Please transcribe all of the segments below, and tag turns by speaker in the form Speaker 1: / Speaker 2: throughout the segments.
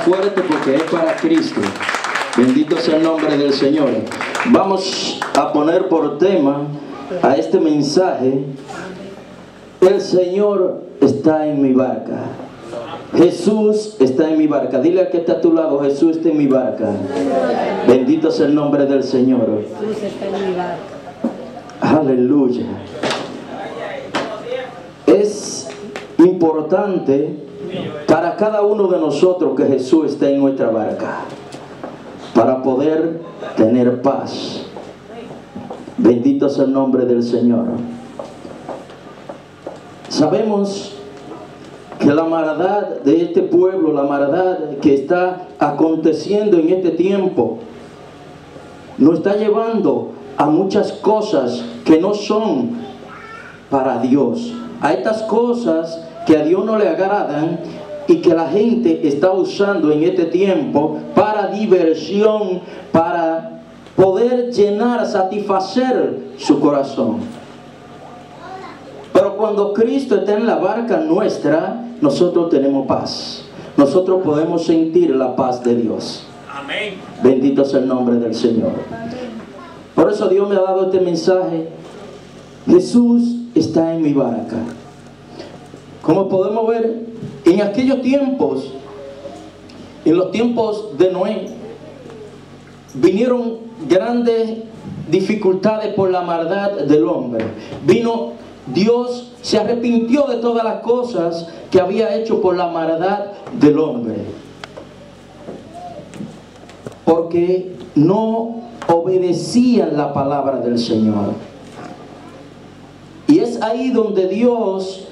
Speaker 1: fuerte porque es para Cristo. Bendito sea el nombre del Señor. Vamos a poner por tema a este mensaje: el Señor está en mi barca. Jesús está en mi barca. Dile al que está a tu lado: Jesús está en mi barca. Bendito sea el nombre del Señor.
Speaker 2: Jesús está en mi barca.
Speaker 1: Aleluya. Es importante para cada uno de nosotros que Jesús esté en nuestra barca, para poder tener paz. Bendito sea el nombre del Señor. Sabemos que la maldad de este pueblo, la maldad que está aconteciendo en este tiempo, nos está llevando a muchas cosas que no son para Dios, a estas cosas que a Dios no le agradan y que la gente está usando en este tiempo para diversión, para poder llenar, satisfacer su corazón. Pero cuando Cristo está en la barca nuestra, nosotros tenemos paz. Nosotros podemos sentir la paz de Dios.
Speaker 3: Amén.
Speaker 1: Bendito sea el nombre del Señor. Por eso Dios me ha dado este mensaje: Jesús está en mi barca. Como podemos ver, en aquellos tiempos, en los tiempos de Noé, vinieron grandes dificultades por la maldad del hombre. Dios se arrepintió de todas las cosas que había hecho por la maldad del hombre, porque no obedecían la palabra del Señor. Y es ahí donde Dios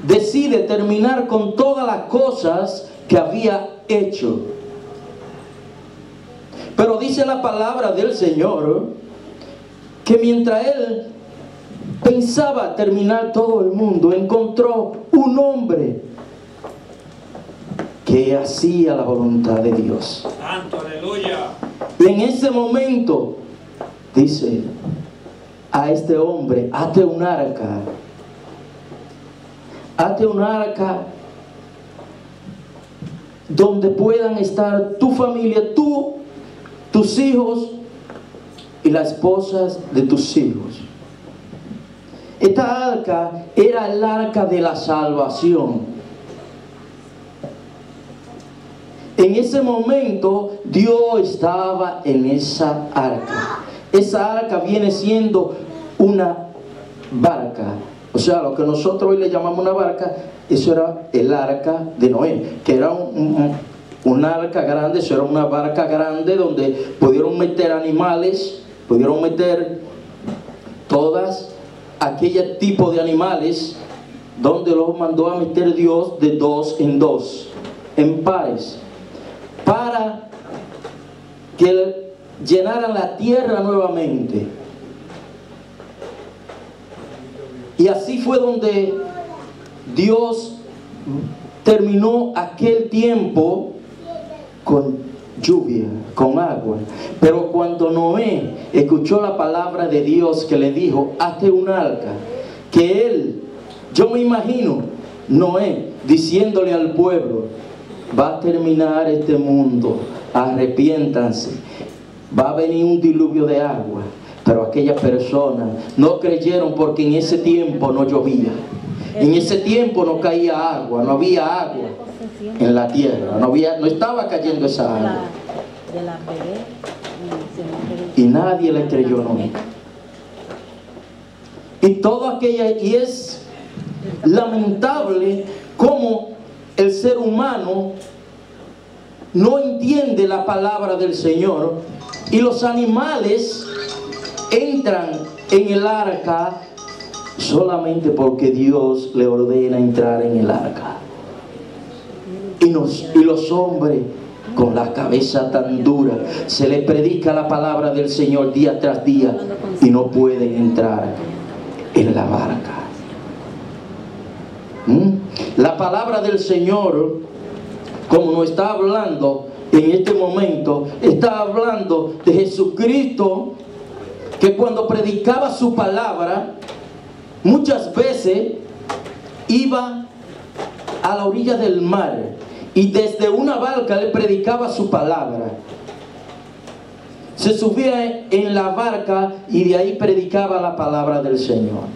Speaker 1: decide terminar con todas las cosas que había hecho. Pero dice la palabra del Señor que mientras Él pensaba terminar todo el mundo, encontró un hombre que hacía la voluntad de Dios.
Speaker 3: Santo, aleluya.
Speaker 1: Y en ese momento dice a este hombre: hazte un arca. Hazte un arca donde puedan estar tu familia, tú, tus hijos y las esposas de tus hijos. Esta arca era el arca de la salvación. En ese momento Dios estaba en esa arca. Esa arca viene siendo una barca. O sea, lo que nosotros hoy le llamamos una barca, eso era el arca de Noé, que era un arca grande. Eso era una barca grande donde pudieron meter animales, pudieron meter todas aquellos tipos de animales, donde los mandó a meter Dios de dos en dos, en pares, para que llenaran la tierra nuevamente. Y así fue donde Dios terminó aquel tiempo con lluvia, con agua. Pero cuando Noé escuchó la palabra de Dios que le dijo: hazte un arca, que él, yo me imagino Noé diciéndole al pueblo: va a terminar este mundo, arrepiéntanse, va a venir un diluvio de agua. Pero aquellas personas no creyeron, porque en ese tiempo no llovía, en ese tiempo no caía agua, no había agua en la tierra, no estaba cayendo esa agua. Y nadie le creyó nunca. Y todo aquella, y es lamentable cómo el ser humano no entiende la palabra del Señor, y los animales entran en el arca solamente porque Dios le ordena entrar en el arca. Y los hombres, con la cabeza tan dura, se les predica la palabra del Señor día tras día y no pueden entrar en la barca. La palabra del Señor, como nos está hablando en este momento, está hablando de Jesucristo, que cuando predicaba su palabra, muchas veces iba a la orilla del mar y desde una barca él predicaba su palabra. Se subía en la barca y de ahí predicaba la palabra del Señor,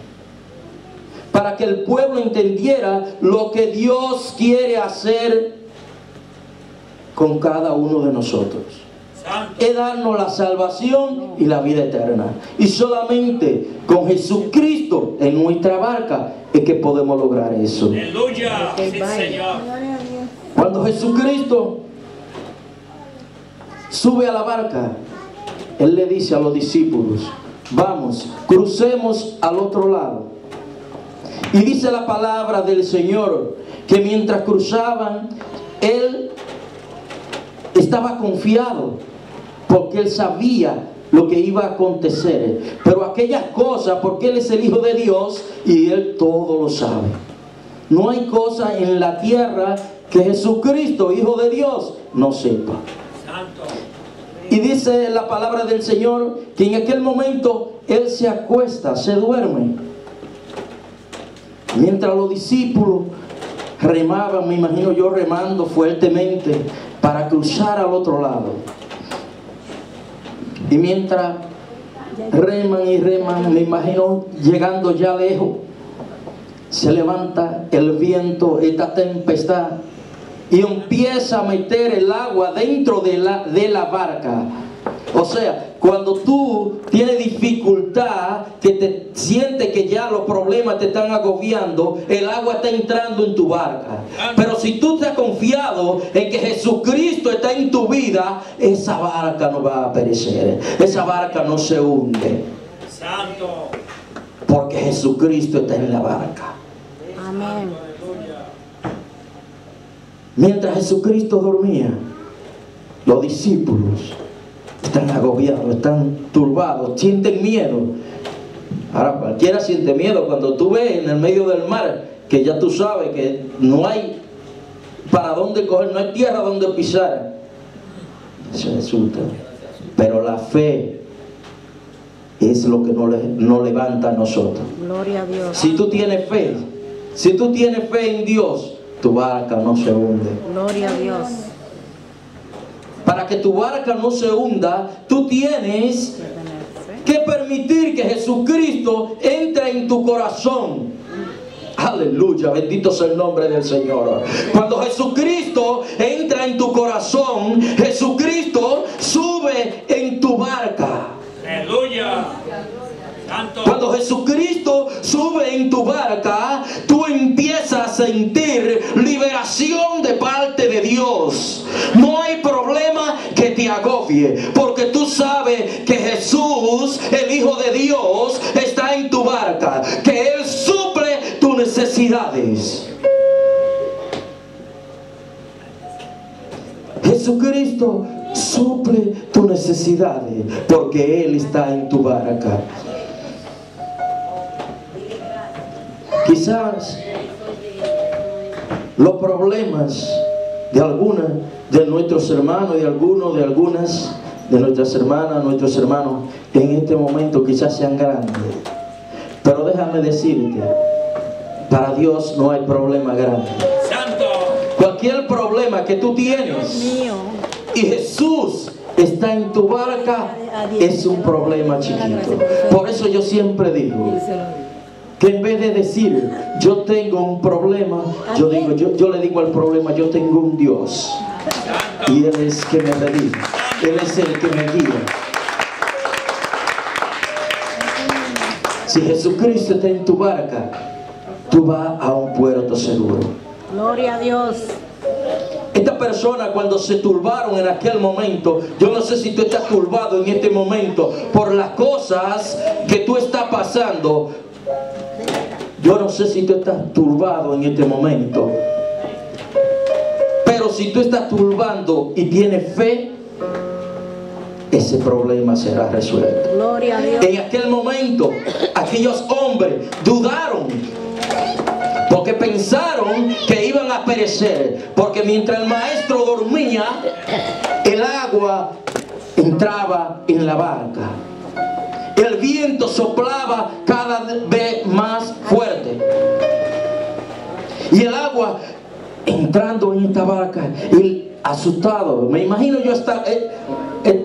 Speaker 1: para que el pueblo entendiera lo que Dios quiere hacer con cada uno de nosotros. Es darnos la salvación y la vida eterna. Y solamente con Jesucristo en nuestra barca es que podemos lograr eso.
Speaker 2: Aleluya. Sí, Señor.
Speaker 1: Cuando Jesucristo sube a la barca, Él le dice a los discípulos: vamos, crucemos al otro lado. Y dice la palabra del Señor que mientras cruzaban, Él estaba confiado, porque Él sabía lo que iba a acontecer. Pero aquellas cosas, porque Él es el Hijo de Dios y Él todo lo sabe. No hay cosa en la tierra que Jesucristo, Hijo de Dios, no sepa. Y dice la palabra del Señor que en aquel momento Él se acuesta, se duerme. Mientras los discípulos remaban, me imagino yo remando fuertemente para cruzar al otro lado. Y mientras reman y reman, me imagino llegando ya lejos, se levanta el viento, esta tempestad, y empieza a meter el agua dentro de la barca. O sea, cuando tú tienes dificultad, que te sientes que ya los problemas te están agobiando, el agua está entrando en tu barca. Pero si tú estás confiado en que Jesucristo está en tu vida, esa barca no va a perecer, esa barca no se hunde.
Speaker 2: Santo.
Speaker 1: Porque Jesucristo está en la barca.
Speaker 3: Amén.
Speaker 1: Mientras Jesucristo dormía, los discípulos están agobiados, están turbados, sienten miedo. Ahora cualquiera siente miedo cuando tú ves en el medio del mar que ya tú sabes que no hay para dónde coger, no hay tierra donde pisar. Se resulta. Pero la fe es lo que nos levanta a nosotros.
Speaker 3: Gloria a Dios.
Speaker 1: Si tú tienes fe en Dios, tu barca no se hunde.
Speaker 3: Gloria a Dios.
Speaker 1: Para que tu barca no se hunda, tú tienes que permitir que Jesucristo entre en tu corazón. Aleluya, bendito sea el nombre del Señor. Cuando Jesucristo entra en tu corazón, Jesucristo sube en tu barca.
Speaker 2: Aleluya. Santo.
Speaker 1: Cuando Jesucristo sube en tu barca, tú empiezas a sentir liberación de parte de Dios. No hay problema que te agobie, porque tú sabes que Jesús, el Hijo de Dios, está en tu barca, que Él suple tus necesidades. Jesucristo suple tus necesidades, porque Él está en tu barca. Quizás los problemas de algunos de nuestros hermanos, de algunas de nuestras hermanas, nuestros hermanos, en este momento quizás sean grandes. Pero déjame decirte, para Dios no hay problema grande.
Speaker 2: Santo.
Speaker 1: Cualquier problema que tú tienes
Speaker 3: Mío.
Speaker 1: y Jesús está en tu barca, es un problema chiquito. Por eso yo siempre digo que en vez de decir yo tengo un problema, yo le digo al problema, yo tengo un Dios, y Él es que me redime, Él es el que me guía. Si Jesucristo está en tu barca, tú vas a un puerto seguro.
Speaker 3: Gloria a Dios.
Speaker 1: Esta persona, cuando se turbaron en aquel momento, yo no sé si tú estás turbado en este momento por las cosas que tú estás pasando. Yo no sé si tú estás turbado en este momento, pero si tú estás turbando y tienes fe, ese problema será resuelto.
Speaker 3: Gloria a Dios.
Speaker 1: En aquel momento, aquellos hombres dudaron, porque pensaron que iban a perecer, porque mientras el maestro dormía, el agua entraba en la barca. El viento soplaba cada vez más fuerte. Y el agua entrando en esta barca, y asustado, me imagino yo estar,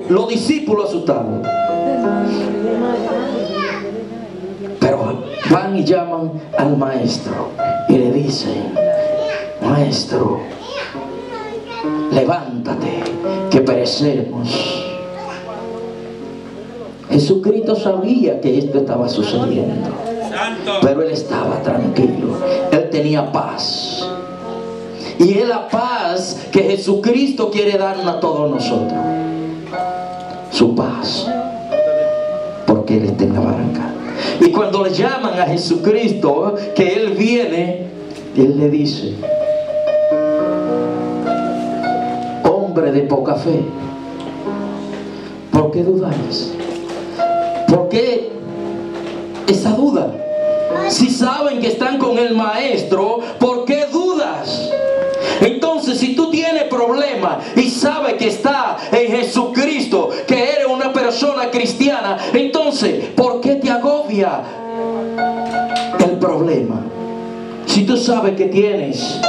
Speaker 1: los discípulos asustados. Pero van y llaman al maestro y le dicen: maestro, levántate, que perecemos. Jesucristo sabía que esto estaba sucediendo, pero él estaba tranquilo, él tenía paz. Y es la paz que Jesucristo quiere darnos a todos nosotros, su paz, porque él está en la barca. Y cuando le llaman a Jesucristo, que él viene, él le dice: hombre de poca fe, ¿por qué dudáis? ¿Por qué esa duda? Si saben que están con el maestro, ¿por qué dudas? Entonces, si tú tienes problemas y sabes que está en Jesucristo, que eres una persona cristiana, entonces, ¿por qué te agobia el problema? Si tú sabes que tienes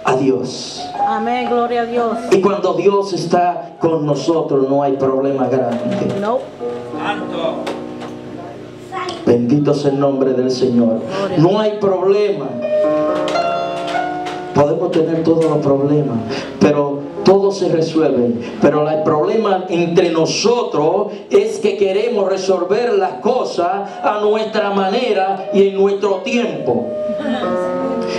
Speaker 1: a Dios.
Speaker 3: Amén, gloria a Dios.
Speaker 1: Y cuando Dios está con nosotros, no hay problema grande.
Speaker 3: No.
Speaker 2: Santo.
Speaker 1: Bendito sea el nombre del Señor. No hay problema. Podemos tener todos los problemas, pero todos se resuelven. Pero el problema entre nosotros es que queremos resolver las cosas a nuestra manera y en nuestro tiempo.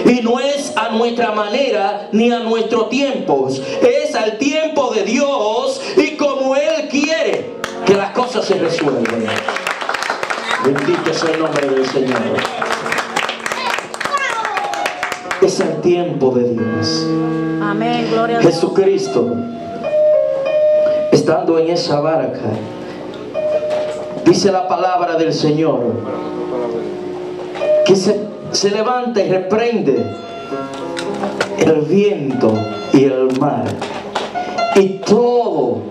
Speaker 1: Y no es a nuestra manera ni a nuestro tiempo, es al tiempo de Dios y como Él quiere que las cosas se resuelvan. Bendito sea el nombre del Señor. Es el tiempo de Dios.
Speaker 3: Amén, gloria a Dios.
Speaker 1: Jesucristo, estando en esa barca, dice la palabra del Señor, que se levanta y reprende el viento y el mar, y todo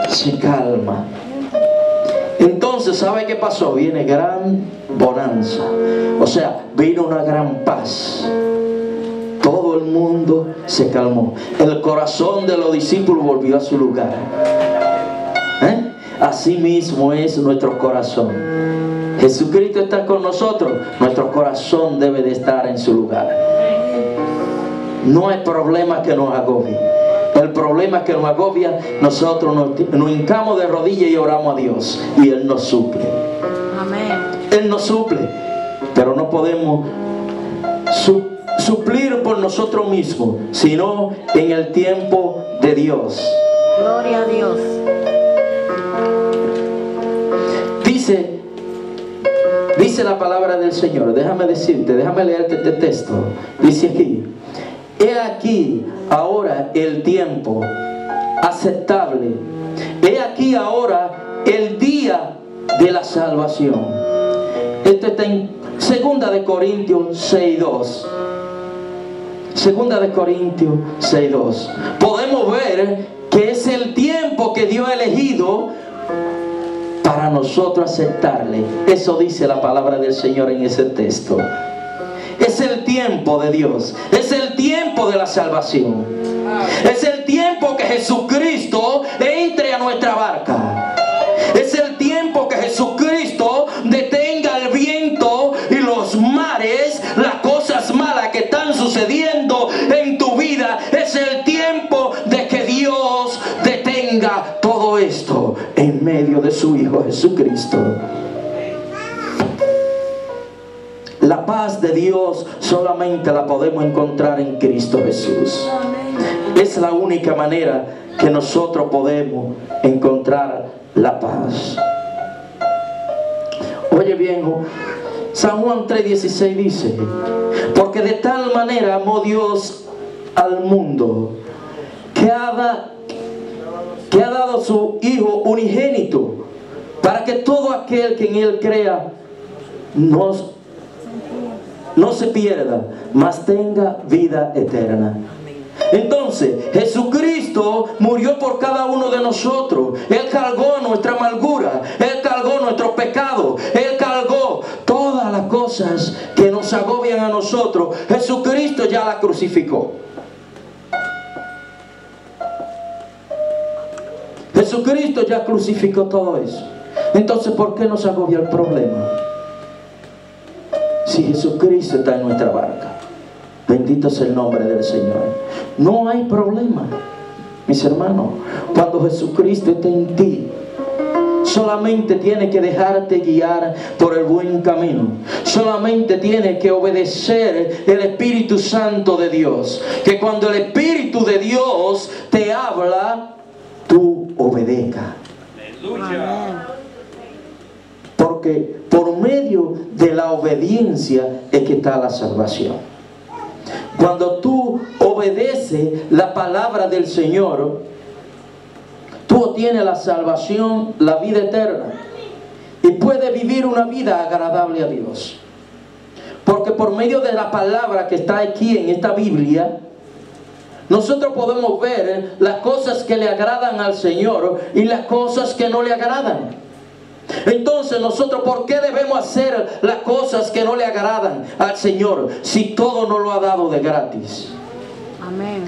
Speaker 1: se calma. Entonces, ¿sabe qué pasó? Viene gran bonanza, o sea, vino una gran paz. Todo el mundo se calmó. El corazón de los discípulos volvió a su lugar. Así mismo es nuestro corazón. Jesucristo está con nosotros, nuestro corazón debe de estar en su lugar. No hay problema que nos agobie. El problema que nos agobia, nosotros nos hincamos de rodillas y oramos a Dios, y Él nos suple.
Speaker 3: Amén.
Speaker 1: Él nos suple, pero no podemos suplir por nosotros mismos, sino en el tiempo de Dios.
Speaker 3: Gloria a Dios.
Speaker 1: Dice la palabra del Señor, déjame leerte este texto. Dice aquí: he aquí ahora el tiempo aceptable, he aquí ahora el día de la salvación. Esto está en 2 de Corintios 6:2. 2 de Corintios 6:2. Podemos ver que es el tiempo que Dios ha elegido para nosotros aceptarle. Eso dice la palabra del Señor en ese texto. Es el tiempo de Dios, es el tiempo de la salvación, es el tiempo que Jesucristo entre a nuestra barca, es el tiempo que Jesucristo detenga el viento y los mares, las cosas malas que están sucediendo en tu vida. Es el tiempo de que Dios detenga todo esto en medio de su Hijo Jesucristo. La paz de Dios solamente la podemos encontrar en Cristo Jesús. Es la única manera que nosotros podemos encontrar la paz. Oye bien, San Juan 3:16 dice: porque de tal manera amó Dios al mundo, que ha dado su Hijo unigénito, para que todo aquel que en Él crea no se pierda, mas tenga vida eterna. Entonces, Jesucristo murió por cada uno de nosotros. Él cargó nuestra amargura, Él cargó nuestros pecados, Él cargó todas las cosas que nos agobian a nosotros. Jesucristo ya la crucificó. Jesucristo ya crucificó todo eso. Entonces, ¿por qué nos agobia el problema? Si Jesucristo está en nuestra barca, bendito sea el nombre del Señor, no hay problema, mis hermanos. Cuando Jesucristo está en ti, solamente tienes que dejarte guiar por el buen camino. Solamente tienes que obedecer el Espíritu Santo de Dios. Que cuando el Espíritu de Dios te habla, tú obedezcas.
Speaker 2: Aleluya.
Speaker 1: Porque por medio de la obediencia es que está la salvación. Cuando tú obedeces la palabra del Señor, tú obtienes la salvación, la vida eterna, y puedes vivir una vida agradable a Dios. Porque por medio de la palabra que está aquí en esta Biblia, nosotros podemos ver las cosas que le agradan al Señor y las cosas que no le agradan. Entonces nosotros, ¿por qué debemos hacer las cosas que no le agradan al Señor si todo nos lo ha dado de gratis?
Speaker 3: Amén.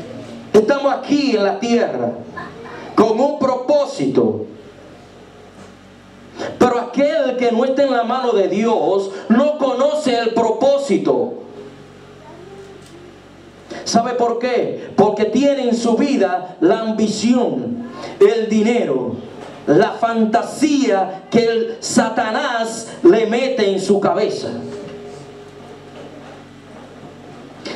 Speaker 1: Estamos aquí en la tierra con un propósito. Pero aquel que no está en la mano de Dios no conoce el propósito. ¿Sabe por qué? Porque tiene en su vida la ambición, el dinero, la fantasía que el Satanás le mete en su cabeza.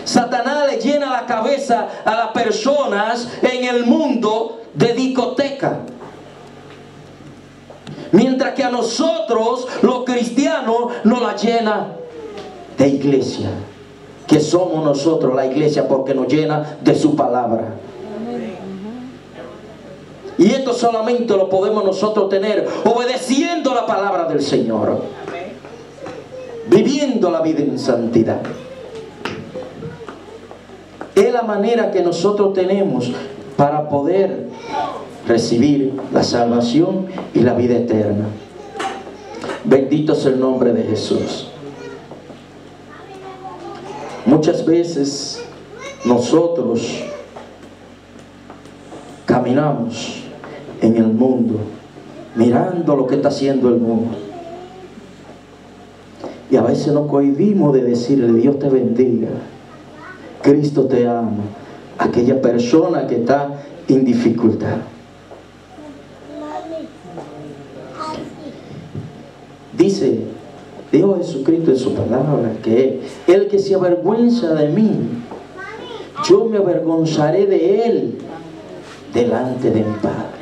Speaker 1: Satanás le llena la cabeza a las personas en el mundo de discoteca. Mientras que a nosotros, los cristianos, nos la llena de iglesia. Que somos nosotros la iglesia, porque nos llena de su palabra. Y esto solamente lo podemos nosotros tener obedeciendo la palabra del Señor, viviendo la vida en santidad. Es la manera que nosotros tenemos para poder recibir la salvación y la vida eterna. Bendito sea el nombre de Jesús. Muchas veces nosotros caminamos en el mundo, mirando lo que está haciendo el mundo, y a veces nos cohibimos de decirle: Dios te bendiga, Cristo te ama, a aquella persona que está en dificultad. Dice Dios Jesucristo en su palabra que el que se avergüenza de mí, yo me avergonzaré de él delante de mi Padre.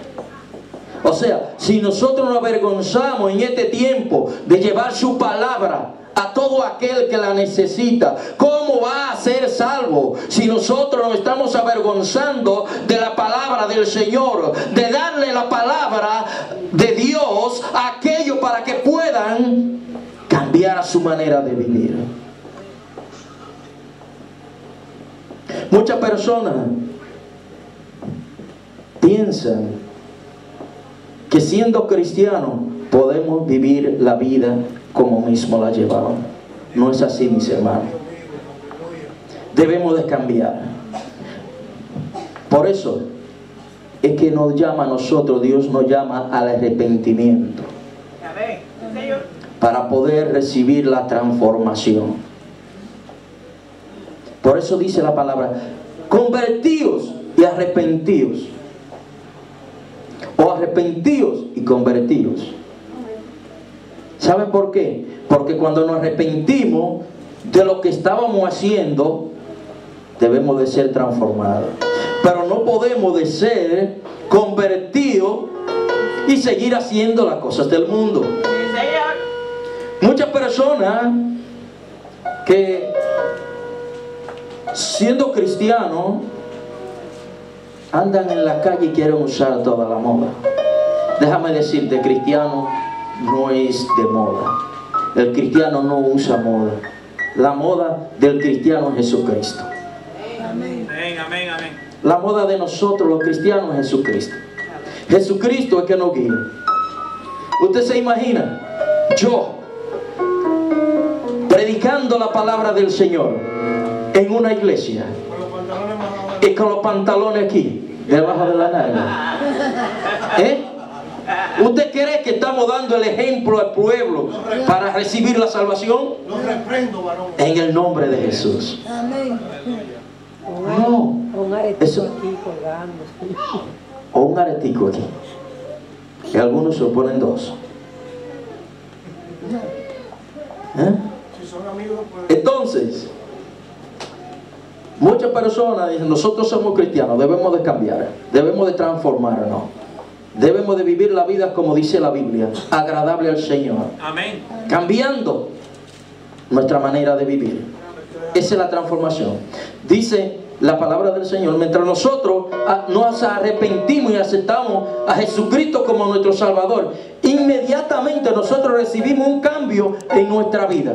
Speaker 1: O sea, si nosotros nos avergonzamos en este tiempo de llevar su palabra a todo aquel que la necesita, ¿cómo va a ser salvo si nosotros nos estamos avergonzando de la palabra del Señor, de darle la palabra de Dios a aquellos para que puedan cambiar a su manera de vivir? Muchas personas piensan que siendo cristianos podemos vivir la vida como mismo la llevamos. No es así, mis hermanos. Debemos de cambiar. Por eso es que nos llama a nosotros, Dios nos llama al arrepentimiento, para poder recibir la transformación. Por eso dice la palabra: convertíos y arrepentíos, o arrepentíos y convertíos. ¿Saben por qué? Porque cuando nos arrepentimos de lo que estábamos haciendo, debemos de ser transformados. Pero no podemos de ser convertidos y seguir haciendo las cosas del mundo. Muchas personas que siendo cristianos andan en la calle y quieren usar toda la moda. Déjame decirte, cristiano no es de moda. El cristiano no usa moda. La moda del cristiano es Jesucristo.
Speaker 2: Amén, amén, amén.
Speaker 1: La moda de nosotros los cristianos es Jesucristo. Jesucristo es que nos guía. Usted se imagina, yo predicando la palabra del Señor en una iglesia, y con los pantalones aquí, debajo de la nalga. ¿Usted cree que estamos dando el ejemplo al pueblo para recibir la salvación?
Speaker 4: Lo reprendo, varón.
Speaker 1: En el nombre de Jesús.
Speaker 4: Amén.
Speaker 1: No.
Speaker 5: Un aretico
Speaker 1: Eso.
Speaker 5: aquí colgando.
Speaker 1: O un aretico aquí. Y algunos se ponen dos.
Speaker 4: Si son amigos, pues.
Speaker 1: Entonces, muchas personas dicen, nosotros somos cristianos, debemos de cambiar, debemos de transformarnos, debemos de vivir la vida como dice la Biblia, agradable al Señor.
Speaker 2: Amén.
Speaker 1: Cambiando nuestra manera de vivir. Esa es la transformación. Dice la palabra del Señor, mientras nosotros nos arrepentimos y aceptamos a Jesucristo como nuestro Salvador, inmediatamente nosotros recibimos un cambio en nuestra vida.